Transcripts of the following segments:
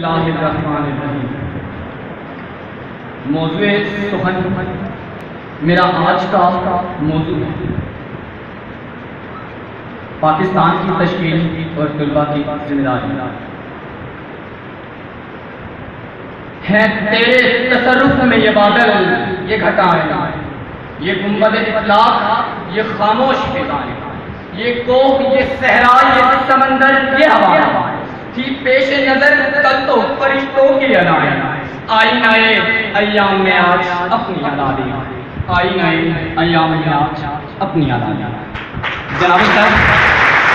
اللہ الرحمن الرحیم۔ موضوع سخن میرا آج کا موضوع ہے پاکستان کی تشکیل اور طلباء کی ذمہ داری ہے۔ تیرے تصرف میں یہ بادل، یہ گھٹائیں، یہ گنبد اطلاق، یہ خاموش فضائیں، یہ کوہ، یہ صحرا، یہ سمندر، یہ ہوا تھی پیش نظر کل تو فرشتوں کی ادائیں۔ آئینہ ایام میں آج اپنی ادا دی، آئینہ ایام میں آج اپنی ادا دی۔ جناب صاحب،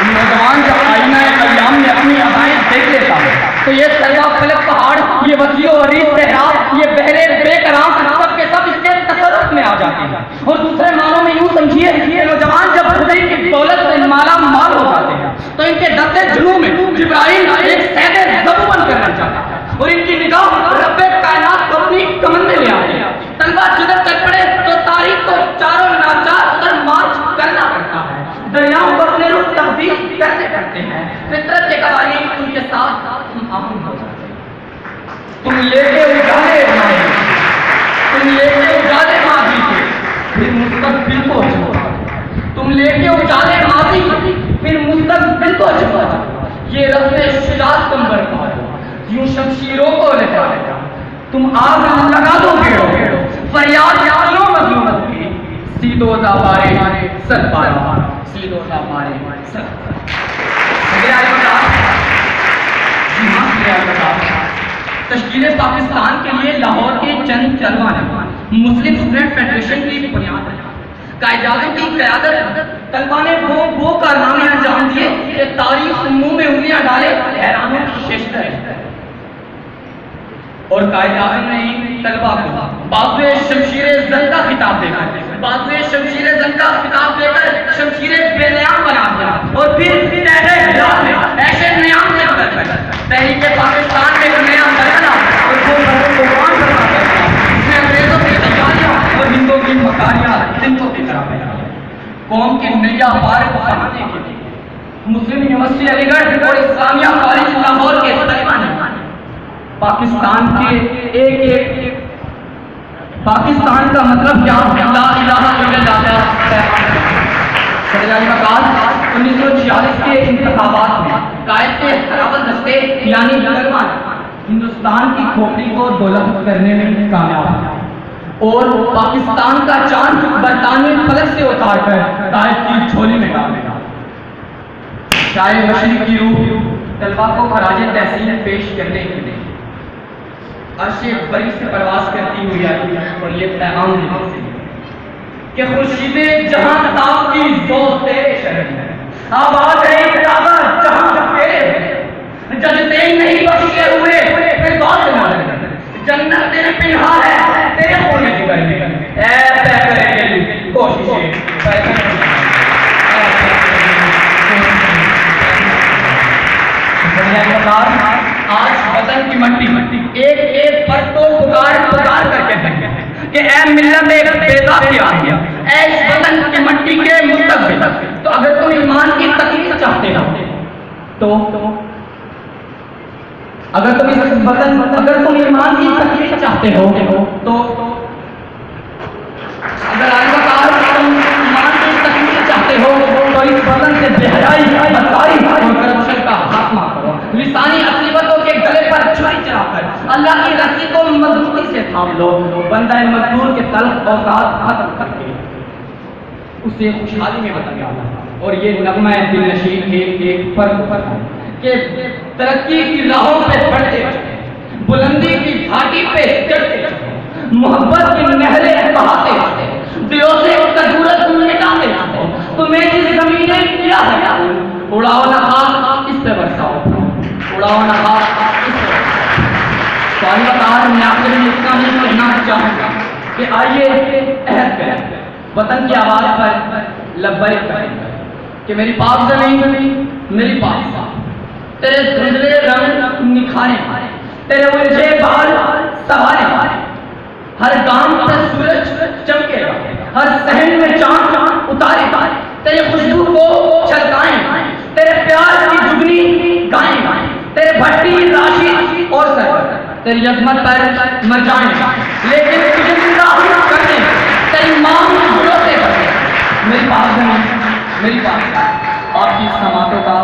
نوجوان جب آئینہ ایام میں اپنی ادائیں دیکھ لیتا ہے تو یہ سروا فلک پہاڑ، یہ وسیع و عریض صحرا، یہ بحرے بے کرام سب کے سب اس کے تصرف میں آ جاتے ہیں۔ اور دوسرے معنوں میں یوں سمجھیے کہ نوجوان جب خدائی کی دولت سے مالا مال ہو جاتے ہیں تو ان کے دستے جنوں میں جبرائیل ایک سید زبو بن کرنا چاہتا ہے اور ان کی نگاہ رب کائنات کو اپنی کمن میں لے آتی ہے۔ طلبہ جدھر چل پڑے تو تاریخ کو چاروں ناچار ادھر مارچ کرنا پڑتا ہے۔ دریاؤں کو اپنے رخ تبدیل کرنے پڑتے ہیں۔ فطرت کے قوانین ان کے ساتھ ہم آہنگ ہو جاتے ہیں۔ تم لے کے اجالے ماضی، تم لے کے اجالے ماضی کے پھر مستقبل کو چھپا، تم لے کے اجالے ماضی پھر مستقبل کو چھپا۔ یہ رفت شجاعت تم برپا دو، یوں شمشیروں کو لہرائے گا۔ تم آگ لگا دو گیڑو، فریاد یادوں مظلومت کی، سیدو زبارے سر پارا، سیدو زبارے سر تشکیل پاکستان کے لیے لاہور کے چند طلباء نے مسلم اسٹوڈنٹ فیڈریشن کی بنیاد رکھی۔ قائد اعظم کی قیادت طلباء نے وہ کارنامے انجام دیے کہ تاریخ منہ میں انگلیاں ڈالے حیرانوں کی ششتر ہے۔ اور قائد اعظم نے طلباء کو بازوئے شمشیر زن کا خطاب دے کر، بازوئے شمشیر زن کا خطاب دے کر شمشیر بے نیام بنا دیا اور پھر تیرے خلاف میں ایسے نیام سے بدل کر تحریک پاکستان میں ایک نیا مرحلہ اور وہ قربان کرنا کرتا اس نے انگریزوں کی تیاریاں اور ہندوؤں کی مکاریاں ہندوؤں کی طرح بنا قوم کی نیا پار کو بڑھانے کے لیے مسلم یونیورسٹی علی گڑھ اور اسلامیہ کالج لاہور کے طلباء نے پاکستان کے ایک پاکستان کا مطلب کیا لا الہ الا اللہ صدر مقال 1946 کے انتخابات میں قائد کے حرابت دستے یعنی طلباء ہندوستان کی کھوپڑی کو دولت کرنے میں کامیاب ہے اور پاکستان کا چاند برطانوی فلک سے اتار کر قائد کی جھولی میں ڈال دیا۔ شاہ مشرق کی روح طلباء کو خراج تحسین پیش کرنے کے لیے عرش بری سے پرواز کرتی ہوئی آئی اور یہ پیغام لکھتی ہے کہ خورشید جہاں تاب کی زور تیرے شہر ہے، آباد ہے کتابہ جہاں تیرے ہے، جلتے نہیں بخشے ہوئے پھر بات نہ لگے، جنت تیرے پنہا ہے تیرے ہونے کی کرنے اے طے کرے گی کوششیں آج وطن کی مٹی ایک ایک پر تو پکار کر کہتے ہیں کہ اے ملت ایک بیدار کی آگیا، اے اس وطن کی مٹی کے مستقبل، تو اگر تم ایمان کی تکمیل چاہتے ہو تو اگر تم ایمان کی تکمیل چاہتے ہو تو اگر تم ایمان کی تکمیل چاہتے ہو تو اس وطن سے بہرائی بدکاری اور کرپشن کا خاتمہ کرو۔ لسانی عصیبتوں کے گلے پر چھری چلا کر اللہ کی رسی کو مضبوطی سے تھام لو، بندہ مزدور کے تلخ اوقات ختم کر کے اسے خوشحالی میں بدل جانا۔ اور یہ نغمہ دل نشین ایک فرق کہ ترقی کی راہوں پہ بڑھتے بلندی کی گھاٹی پہ چڑھتے محبت کی نہریں بہاتے دلوں سے کدورت مٹاتے تمہیں جس زمین نے کیا ہے اڑاؤ نہ خاک اس پہ برساؤ، اڑاؤ نہ خاک اس پہ برساؤ۔ سوال بطار میں آپ سے اتنا نہیں کہنا چاہوں گا کہ آئیے عہد کریں وطن کی آواز پر لبیک کریں کہ میری پاک زمین میری پاک تیرے دھندلے رنگ نکھارے تیرے الجھے بال سوارے ہر گام پہ سورج چمکے گا، ہر صحن میں چاند اتارے تیرے خوشبو کو چھلکائیں، تیرے پیار کی جگنی گائیں، تیرے بھٹی راشد اور سر تیری عظمت پر مر جائیں، لیکن تجھے زندہ کرنے تیری ماں کی بھروسے پر میری بات سنیں، میری بات آپ کی سماعتوں کا